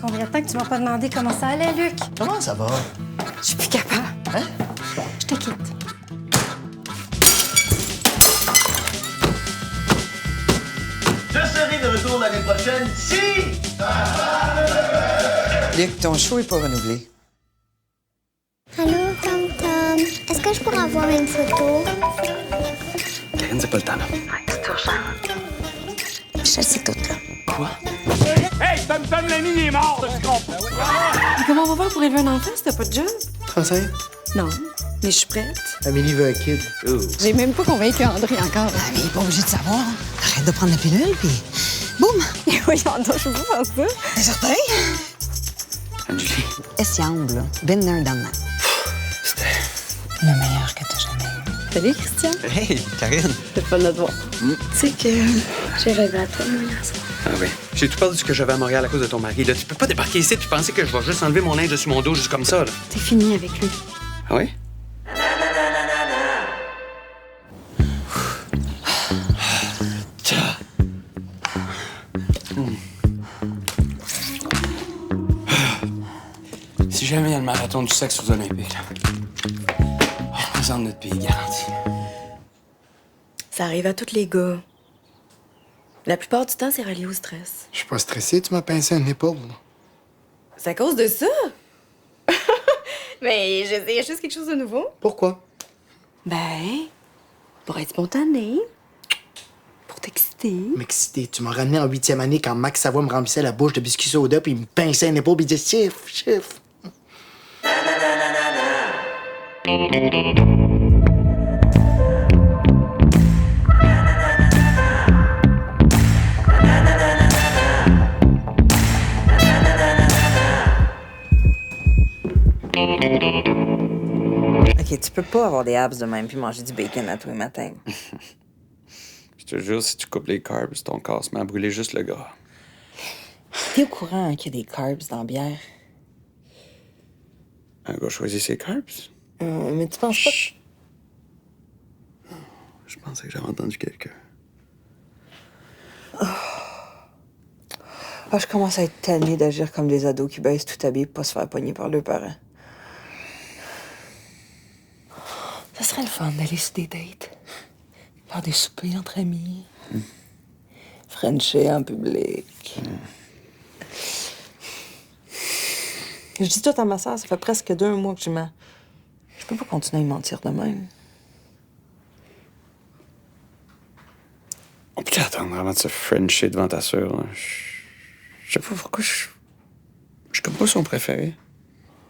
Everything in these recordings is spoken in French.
Combien de temps que tu m'as pas demandé comment ça allait, Luc? Comment ça va? Je suis plus capable. Hein? Je te quitte. Je serai de retour l'année prochaine si... Luc, ton show est pas renouvelé. Allô, Tom Tom. Est-ce que je pourrais avoir une photo? Karine, c'est pas le temps, là. Je sais tout, là. Quoi? Hey, Tom Tom l'ami, il est mort, tu comprends? Et comment on va faire pour élever un enfant si t'as pas de job? 35. Non, mais je suis prête. Amélie veut un kid. J'ai même pas convaincu André encore. Ah, mais il est pas obligé de savoir. Arrête de prendre la pilule, puis boum! Oui, j'entends, je peux faire ça. T'es certain? Anne-Julie, Essiamble, là. Been there, done that. c'était... Le meilleur que t'as jamais eu. Salut, Christian. Hey, Karine! C'est fun de te voir. Tu sais que j'ai rêvé à toi, mon garçon. Ah oui. J'ai tout perdu ce que j'avais à Montréal à cause de ton mari. Là, tu peux pas débarquer ici puis penser que je vais juste enlever mon linge dessus mon dos juste comme ça, là. T'es fini avec lui. Ah oui? Si jamais il y a le marathon du sexe aux Olympiques, on représente notre pays garanti. Ça arrive à tous les gars. La plupart du temps, c'est relié au stress. Je suis pas stressé, tu m'as pincé une épaule. C'est à cause de ça? Mais j'essayais juste quelque chose de nouveau. Pourquoi? Ben, pour être spontané, pour t'exciter. M'exciter. Tu m'as ramené en 8e année quand Max Savoie me remplissait la bouche de biscuits soda puis il me pinçait une épaule puis il disait chiffre, chiffre. OK, tu peux pas avoir des abs de même puis manger du bacon à tous les matins. Je te jure, si tu coupes les carbs, ton corps se met à brûler juste le gras. T'es au courant hein, qu'il y a des carbs dans la bière? Un gars choisit ses carbs? Mais tu penses pas que... Je pensais que j'avais entendu quelqu'un. Ah, je commence à être tannée d'agir comme des ados qui baissent tout habillés pour pas se faire pogner par leurs parents. Ça serait le fun d'aller sur des dates. Faire des soupers entre amis. Frencher en public. Je dis tout à ma soeur, ça fait presque 2 mois que je mens. Je peux pas continuer à me mentir de même. On peut attendre avant de se frencher devant ta sœur. Là. Je sais pas pourquoi je suis comme pas son préféré.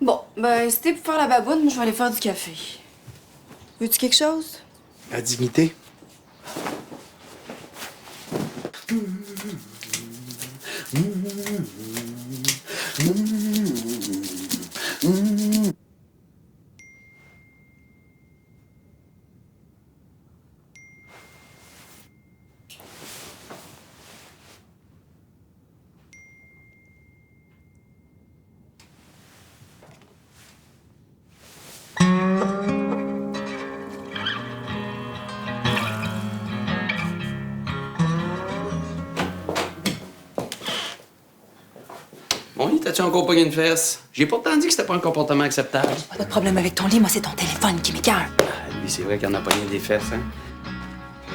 Bon, ben, c'était pour faire la baboune, moi, je vais aller faire du café. Veux-tu quelque chose? La dignité. Mon lit, t'as-tu encore pogné une fesse? J'ai pourtant dit que c'était pas un comportement acceptable. Pas de problème avec ton lit, moi, c'est ton téléphone qui m'écoeure. Ah, lui, c'est vrai qu'il en a pogné des fesses, hein?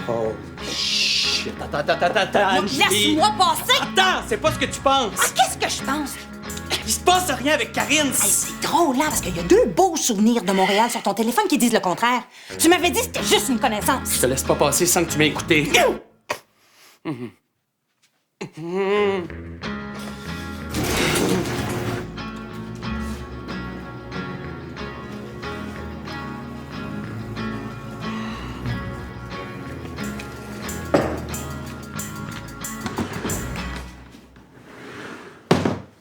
Oh, shit. Attends, Angie. Laisse-moi passer! Attends, c'est pas ce que tu penses. Ah, qu'est-ce que je pense? Il se passe rien avec Karine. Hey, c'est drôle, là, parce qu'il y a 2 beaux souvenirs de Montréal sur ton téléphone qui disent le contraire. Tu m'avais dit que c'était juste une connaissance. Je te laisse pas passer sans que tu m'aies écouté.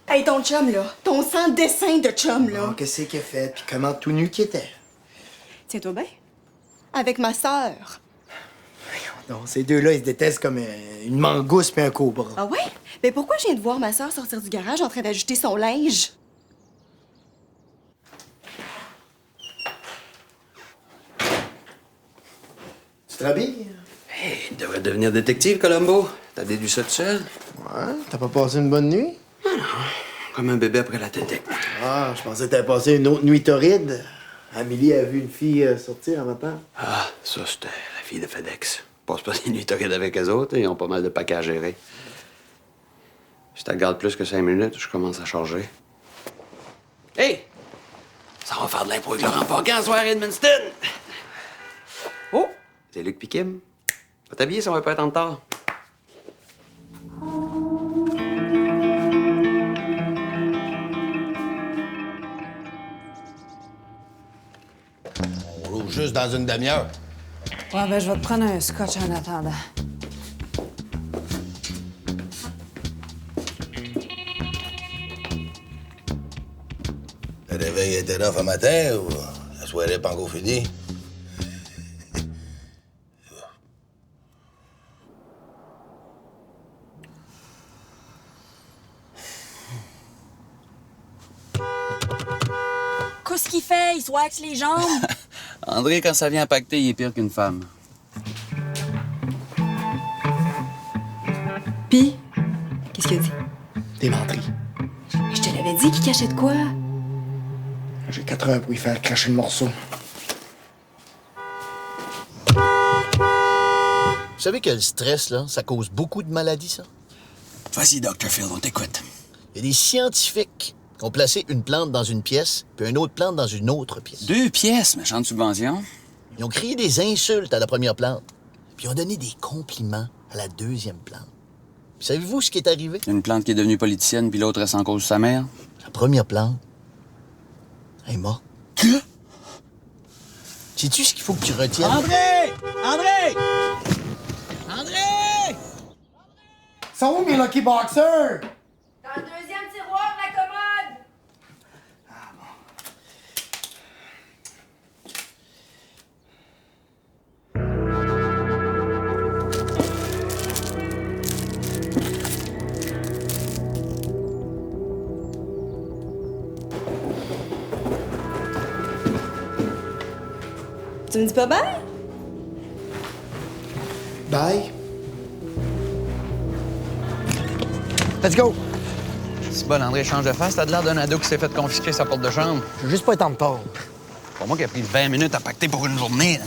Hey, ton chum, là. Ton sans-dessin de chum, là. Oh, qu'est-ce qu'il a fait puis comment tout nu qu'il était. Tiens-toi bien. Avec ma sœur. Non, ces deux-là, ils se détestent comme une mangouste puis un cobra. Ah ouais? Ben pourquoi je viens de voir ma sœur sortir du garage en train d'ajouter son linge? Tu te rhabilles? Hey, il devrait devenir détective, Columbo. T'as déduit ça tout seul? Ouais, t'as pas passé une bonne nuit? Comme un bébé après la tétée. Ah, je pensais que t'avais passé une autre nuit torride. Amélie a vu une fille sortir en matin. Ah, ça, c'était la fille de FedEx. Passe pas des nuits torrides avec eux autres, ils ont pas mal de paquets à gérer. Si tu gardes plus que 5 minutes, je commence à charger. Hey! Ça va faire de l'impro avec Laurent Paquin en soirée Edmundston! Oh! C'est Luc Piquim. Va t'habiller, ça va pas être en retard. On roule juste dans une demi-heure. Ouais, ben, je vais te prendre un scotch en attendant. Le réveil était là ce matin ou la soirée n'est pas encore finie? Qu'est-ce qu'il fait? Il se wax les jambes? André, quand ça vient à pacter, il est pire qu'une femme. Puis, qu'est-ce qu'il a dit? Des menteries. Je te l'avais dit qu'il cachait de quoi? J'ai 4 heures pour y faire cracher le morceau. Vous savez que le stress, là, ça cause beaucoup de maladies, ça? Vas-y, Dr. Phil, on t'écoute. Il y a des scientifiques qui ont placé une plante dans une pièce, puis une autre plante dans une autre pièce. 2 pièces, méchante subvention. Ils ont crié des insultes à la première plante, puis ils ont donné des compliments à la deuxième plante. Puis savez-vous ce qui est arrivé? Une plante qui est devenue politicienne, puis l'autre reste en cause de sa mère. La première plante, elle est morte. Que? Sais-tu ce qu'il faut que tu retiennes? André! André! André! Sont où mes Lucky Boxers? Dans le deuxième tiroir de la commode! Tu me dis pas bye? Bye. Let's go! C'est bon, André, change de face. T'as de l'air d'un ado qui s'est fait confisquer sa porte de chambre. Je veux juste pas être en retard. Pour moi qui a pris 20 minutes à pacter pour une journée, là.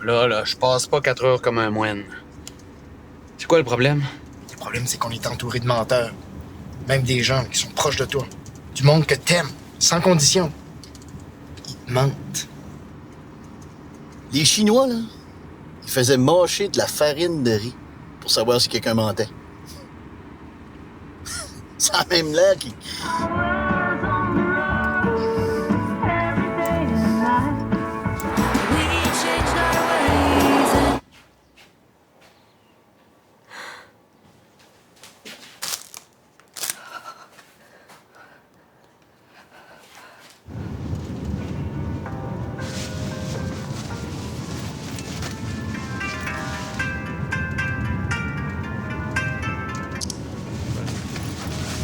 Non, là, je passe pas 4 heures comme un moine. C'est quoi le problème? Le problème, c'est qu'on est entouré de menteurs. Même des gens qui sont proches de toi. Du monde que t'aimes, sans condition. Ils te mentent. Les Chinois, là, ils faisaient mâcher de la farine de riz pour savoir si quelqu'un mentait. Ça a même l'air qu'ils...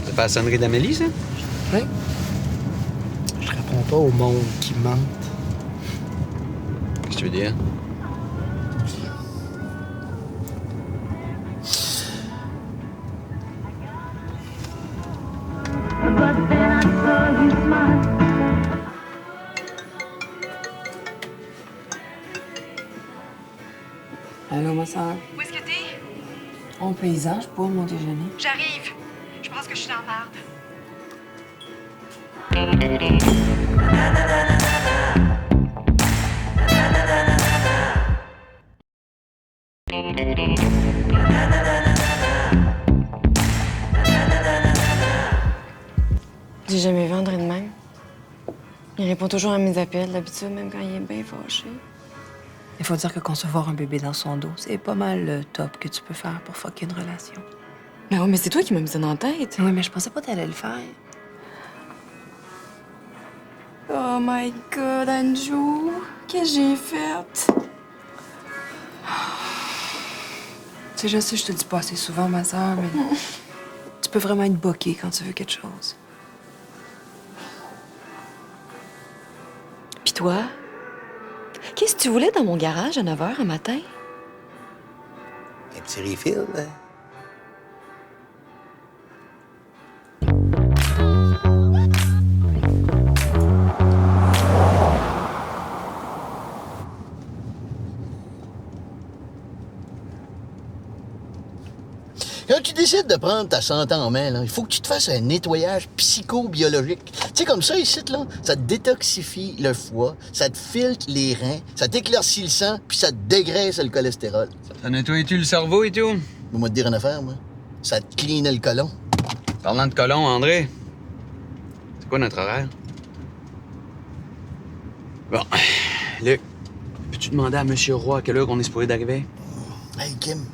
C'est pas la sonnerie d'Amélie, ça? Oui. Je réponds pas au monde qui mente. Qu'est-ce que tu veux dire? Allô, ma soeur? Où est-ce que t'es? Au paysage pour mon déjeuner. J'arrive. Je pense que je suis dans la merde. J'ai jamais vu André de même. Il répond toujours à mes appels, d'habitude, même quand il est bien fâché. Il faut dire que concevoir un bébé dans son dos, c'est pas mal le top que tu peux faire pour fucker une relation. Mais oui, mais c'est toi qui m'as mis ça dans la tête. Oui, mais je pensais pas que t'allais le faire. Oh my God, Anjou, qu'est-ce que j'ai fait? Tu sais, je sais, je te le dis pas assez souvent, ma soeur, mais tu peux vraiment être boquée quand tu veux quelque chose. toi? Qu'est-ce que tu voulais dans mon garage à 9 h un matin? Un petit refill, hein? Quand tu décides de prendre ta santé en main, là, il faut que tu te fasses un nettoyage psychobiologique. Tu sais, comme ça, ici, là, ça te détoxifie le foie, ça te filtre les reins, ça t'éclaircit le sang, puis ça te dégraisse le cholestérol. Ça nettoie-tu le cerveau et tout? Moi, te dire une affaire, moi. Ça te clean le côlon. Parlant de colon, André, c'est quoi notre horaire? Bon, Luc, peux-tu demander à M. Roy à quelle heure on est supposé d'arriver? Hey, Kim,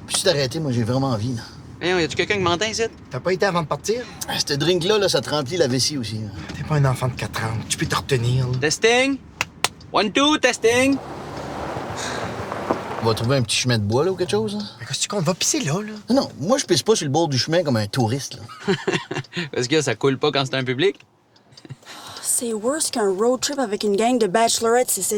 peux-tu t'arrêter? Moi, j'ai vraiment envie, là. Hey, y a-tu quelqu'un qui m'entend ici? T'as pas été avant de partir? Ah, ce drink-là, là, ça te remplit la vessie aussi. Là. T'es pas un enfant de 4 ans. Tu peux te retenir, là. Testing! 1, 2, testing! On va trouver un petit chemin de bois, là, ou quelque chose, là? Mais qu'est-ce que tu comptes? Va pisser là, là. Non, moi, je pisse pas sur le bord du chemin comme un touriste, là. Parce que ça coule pas quand c'est un public? C'est worse qu'un road trip avec une gang de bachelorettes, c'est...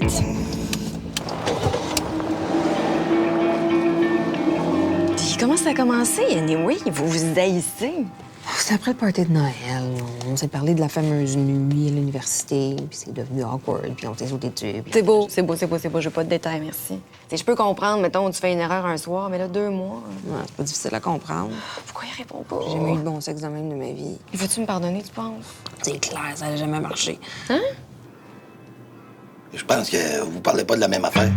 Puis comment ça a commencé, anyway? Vous vous haïssez? C'est après le party de Noël. On s'est parlé de la fameuse nuit à l'université, puis c'est devenu awkward, puis on s'est sauté dessus. Puis... C'est beau. Je veux pas de détails, merci. T'sais, je peux comprendre, mettons, tu fais une erreur un soir, mais là, 2 mois... Ouais, c'est pas difficile à comprendre. Pourquoi il répond pas? J'ai jamais eu de bon sexe de même de ma vie. Veux-tu me pardonner, tu penses? C'est clair, ça n'a jamais marché. Hein? Je pense que vous parlez pas de la même affaire.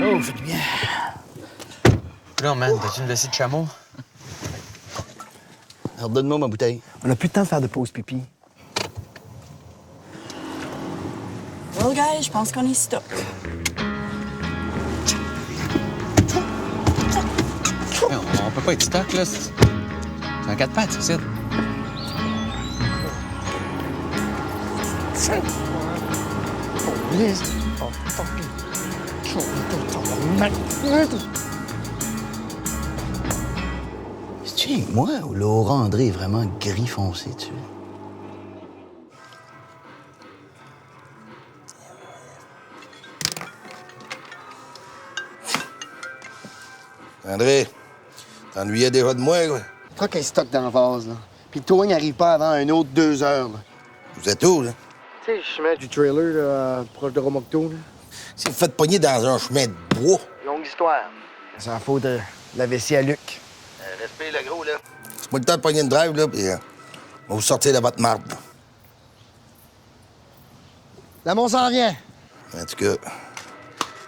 Oh, faites bien. Non, man, t'as-tu une vessie de chameau? Alors, donne-moi ma bouteille. On a plus de temps de faire de pause pipi. Well, guys, je pense qu'on est stop. On peut pas être stock, là. C'est un 4 pattes, c'est ça. C'est-tu moi ou Laurent André est vraiment gris foncé dessus? André, t'ennuyais déjà de moi, quoi? Je crois qu'elle stocke dans le vase, là. Puis le touring n'arrive pas avant un autre 2 heures, là. Vous êtes où, là? Tu sais, le chemin du trailer, là, proche de Romocto, là. Si vous faites pogner dans un chemin de bois. Longue histoire. C'est la faute de la vessie à Luc. Respect, le gros, là. C'est pas le temps de pogner une drive, là, puis on va vous sortir de votre marde. La mon s'en vient. En tout cas,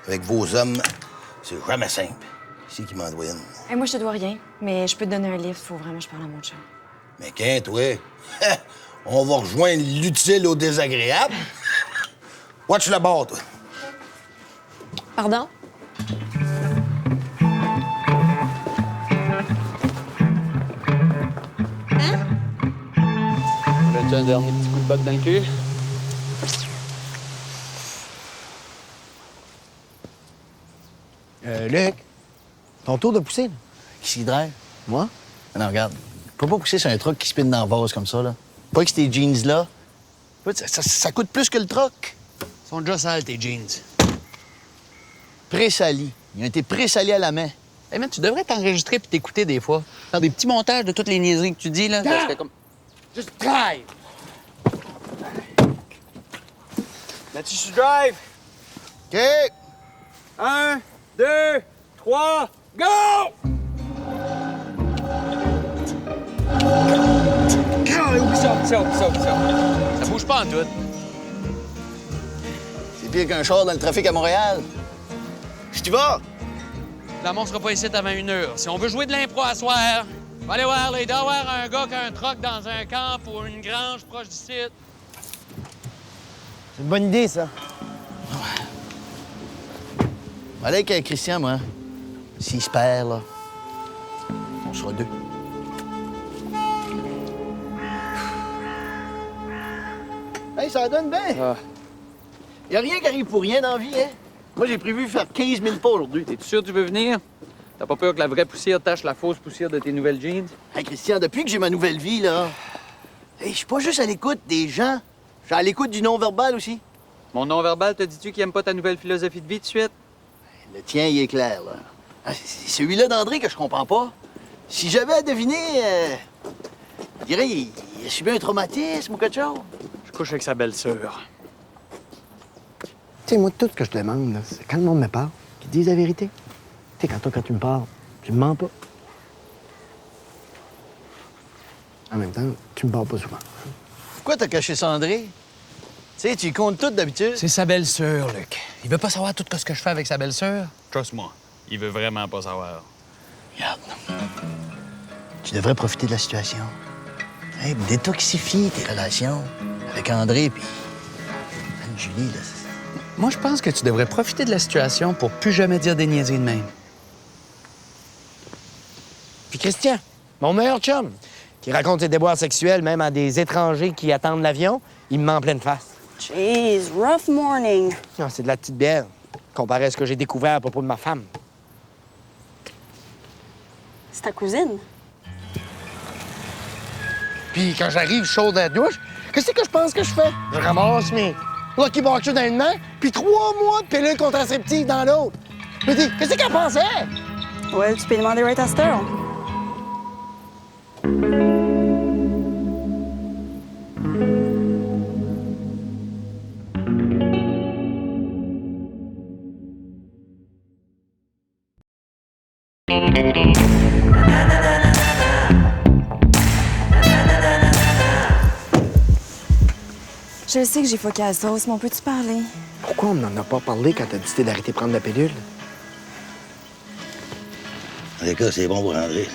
avec vos hommes, c'est jamais simple. C'est qui m'en doit une. Hey, moi, je te dois rien, mais je peux te donner un livre. Faut vraiment que je parle à mon chum. Mais qu'un, toi? On va rejoindre l'utile au désagréable. Watch le bord, toi. Pardon? As-tu un dernier petit coup de botte dans le cul? Luc, ton tour de pousser, là. Qui s'y drive? Moi? Non, regarde. Tu peux pas pousser sur un truck qui spinne dans le vase comme ça, là. Pas que ces jeans-là. Ça coûte plus que le truck. Ils sont déjà sales, tes jeans. Présalis. Ils ont été présalis à la main. Hey, man, tu devrais t'enregistrer puis t'écouter des fois. Faire des petits montages de toutes les niaiseries que tu dis, là. Ça serait comme... Just drive! Mathieu, je drive! OK. 1, 2, 3, go! Oublie ça. Ça bouge pas en tout. C'est pire qu'un char dans le trafic à Montréal. Si tu vas. La montre sera pas ici avant 1 heure. Si on veut jouer de l'impro à soir, va aller voir, là. Il doit y avoir un gars qui a un truck dans un camp ou une grange proche du site. C'est une bonne idée, ça. Allez avec Christian, moi. S'il se perd, là, on sera 2. Hey, ça donne bien. Y a rien qui arrive pour rien dans la vie, hein? Moi, j'ai prévu faire 15 000 pas aujourd'hui. T'es sûr que tu veux venir? T'as pas peur que la vraie poussière tache la fausse poussière de tes nouvelles jeans? Hey, Christian, depuis que j'ai ma nouvelle vie, là, Hey, je suis pas juste à l'écoute des gens. Je suis à l'écoute du non-verbal aussi. Mon non-verbal, te dis-tu qu'il aime pas ta nouvelle philosophie de vie de suite? Le tien, il est clair, là. Ah, c'est celui-là d'André que je comprends pas. Si j'avais à deviner, je dirais, il a subi un traumatisme ou quelque chose. Je couche avec sa belle-sœur. Tu sais, moi, tout ce que je demande, là, c'est quand le monde me parle, qu'ils disent la vérité. Tu sais, quand tu me parles, tu me mens pas. En même temps, tu me parles pas souvent. Pourquoi t'as caché ça, André? Tu sais, tu y comptes tout d'habitude. C'est sa belle-sœur, Luc. Il veut pas savoir tout ce que je fais avec sa belle-sœur? Trust-moi, il veut vraiment pas savoir. Regarde. Tu devrais profiter de la situation. Hey, détoxifie tes relations avec André puis Anne-Julie, là. Moi, je pense que tu devrais profiter de la situation pour plus jamais dire des niaiseries de même. Puis Christian, mon meilleur chum, qui raconte ses déboires sexuels même à des étrangers qui attendent l'avion, il me ment en pleine face. Jeez, rough morning. Non, c'est de la petite bière, comparé à ce que j'ai découvert à propos de ma femme. C'est ta cousine? Puis quand j'arrive chaud dans la douche, qu'est-ce que je pense que je fais? Je ramasse mes Lucky Boxers dans une main, puis 3 mois de pilule contraceptive dans l'autre. Je me dis, qu'est-ce qu'elle pensait? Ouais, tu peux demander right à cette heure. Je sais que j'ai foqué à la sauce, mais on peut-tu parler? Pourquoi on n'en a pas parlé quand t'as décidé d'arrêter de prendre la pilule? Les gars, c'est bon pour André.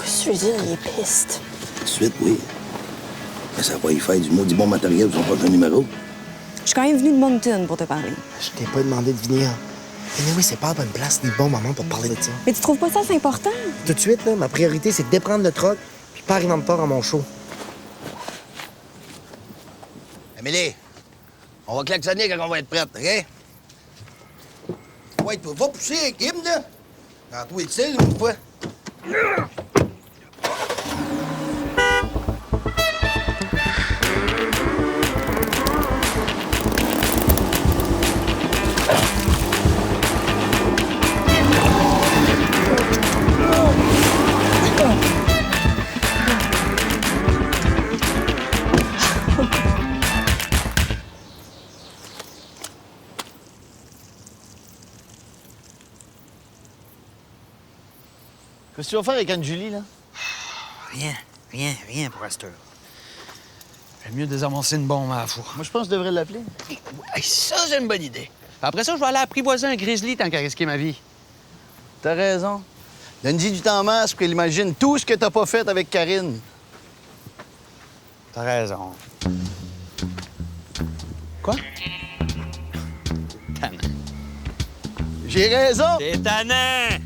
Qu'est-ce que tu veux dire? Il est piste. Tout de suite, oui. Mais ça va y faire du maudit bon matériel pour son prochain numéro. Je suis quand même venue de Moncton pour te parler. Je t'ai pas demandé de venir. Mais oui, c'est pas la bonne place ni le bon moment pour te parler de ça. Mais tu trouves pas ça c'est important? Tout de suite, là, ma priorité, c'est de déprendre le troc puis pas arriver en retard à mon show. Amélie, on va klaxonner quand on va être prête, OK? Ouais, tu vas pousser, Kim, là. Quand toi, il tire, une fois. Qu'est-ce que tu vas faire avec Anne-Julie, là? Rien pour Astor. J'aime mieux désamorcer une bombe à la fois. Moi, je pense que je devrais l'appeler. Hey, ça, c'est une bonne idée. Après ça, je vais aller apprivoiser un grizzly tant qu'à risquer ma vie. T'as raison. Donne-y du temps en masse pour qu'elle imagine tout ce que t'as pas fait avec Karine. T'as raison. Quoi? Tannant. J'ai raison! T'es tannant!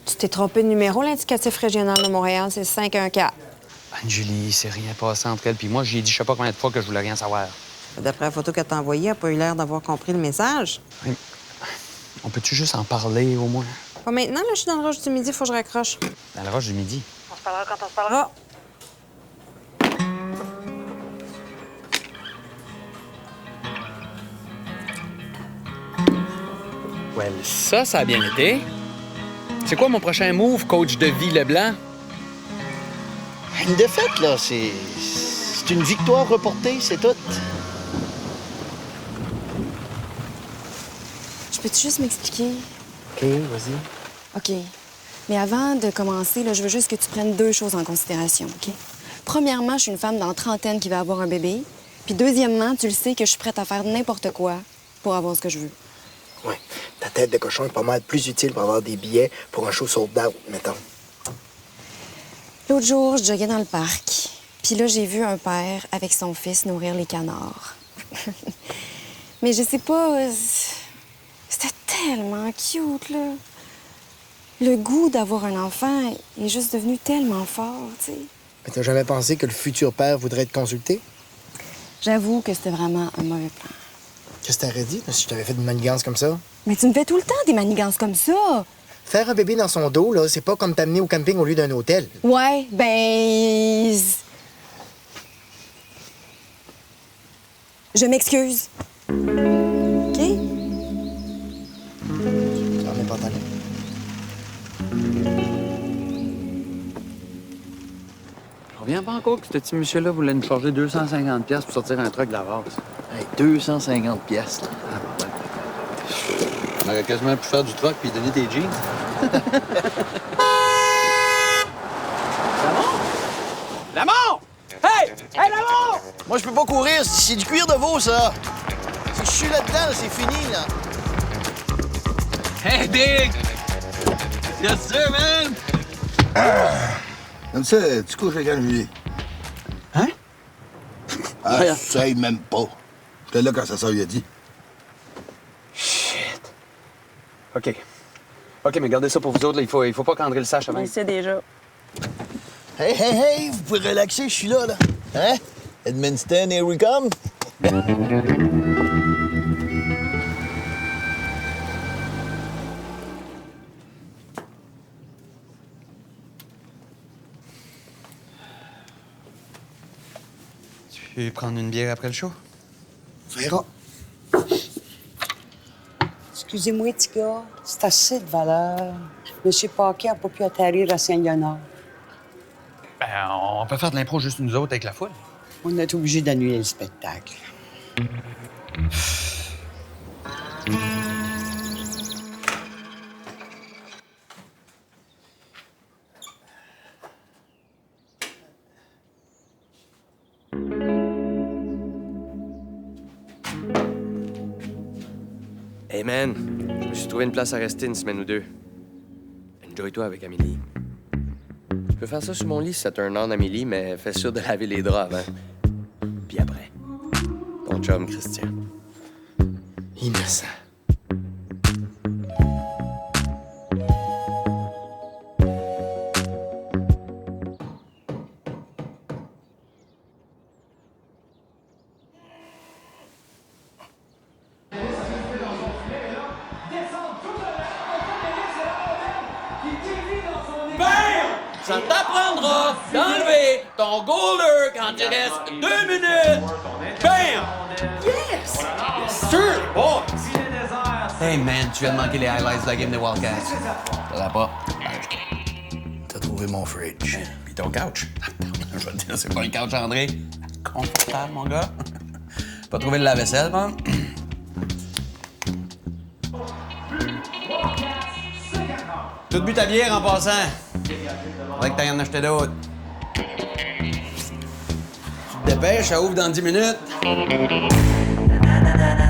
Tu t'es trompé de numéro, l'indicatif régional de Montréal, c'est 514. Anne-Julie, c'est rien passé entre elle puis moi. J'ai dit je sais pas combien de fois que je voulais rien savoir. D'après la photo qu'elle t'a envoyée, elle n'a pas eu l'air d'avoir compris le message. Oui. On peut-tu juste en parler, au moins? Pas maintenant, là, je suis dans le rush du midi, faut que je raccroche. Dans le rush du midi? On se parlera quand on se parlera. Well, ça a bien été. C'est quoi mon prochain move, coach de vie Leblanc? Une défaite, là, c'est une victoire reportée, c'est tout. Je peux-tu juste m'expliquer? OK, vas-y. OK. Mais avant de commencer, là, je veux juste que tu prennes 2 choses en considération, OK? Premièrement, je suis une femme dans la trentaine qui va avoir un bébé. Puis deuxièmement, tu le sais que je suis prête à faire n'importe quoi pour avoir ce que je veux. Ouais. Ta tête de cochon est pas mal plus utile pour avoir des billets pour un show sold out, mettons. L'autre jour, je joguais dans le parc. Puis là, j'ai vu un père avec son fils nourrir les canards. Mais je sais pas... C'était tellement cute, là. Le goût d'avoir un enfant est juste devenu tellement fort, tu sais. Mais t'as jamais pensé que le futur père voudrait te consulter? J'avoue que c'était vraiment un mauvais plan. Qu'est-ce que t'aurais dit si je t'avais fait une manigance comme ça? Mais tu me fais tout le temps des manigances comme ça. Faire un bébé dans son dos, là, c'est pas comme t'amener au camping au lieu d'un hôtel. Ouais, ben... Je m'excuse. OK? Dans mes pantalons. Je reviens pas encore que ce petit monsieur-là voulait nous charger 250$ pour sortir un truc de la vase. Hey, 250$. Là. On aurait quasiment pu faire du truck puis donner des jeans. Lamont! Hey! Hey, Lamont! Moi, je peux pas courir. C'est du cuir de veau, ça. Si je suis là-dedans, c'est fini, là. Hey, Big! Yes, sir, man! Comme ça, tu couches avec Angélique. Hein? Ah, ça aide même pas. J'étais là quand sa soeur lui a dit. Shit. OK. OK, mais gardez ça pour vous autres. Là. Il faut pas qu'André le sache avant. On le sait déjà. Hey, hey, hey, vous pouvez relaxer, je suis là, là. Hein? Edmundston, here we come. Tu veux prendre une bière après le show? Verra. Excusez-moi, petit gars, c'est assez de valeur. M. Paquet n'a pas pu atterrir à Saint-Léonard. Ben, on peut faire de l'impro juste nous autres avec la foule. On est obligé d'annuler le spectacle. Hey man, je me suis trouvé une place à rester une semaine ou deux. Enjoy-toi avec Amélie. Tu peux faire ça sur mon lit si ça turn on, Amélie, mais fais sûr de laver les draps avant. Puis après. Ton chum, Christian. Innocent. Ça t'apprendra d'enlever ton goaler quand il reste 2 minutes. Bam! Yes! Yes, sir, boys! Hey man, tu viens de manquer les highlights de la game des Wildcats. Ça va pas. T'as trouvé mon fridge. Puis ton couch. Je vais te dire, c'est pas un couch, André. Confortable, mon gars. Pas trouvé le lave-vaisselle, man? Tout but ta bière en passant. Faudrait que t'ailles en acheter d'autres. Tu te dépêches, ça ouvre dans 10 minutes. Ha ha ha.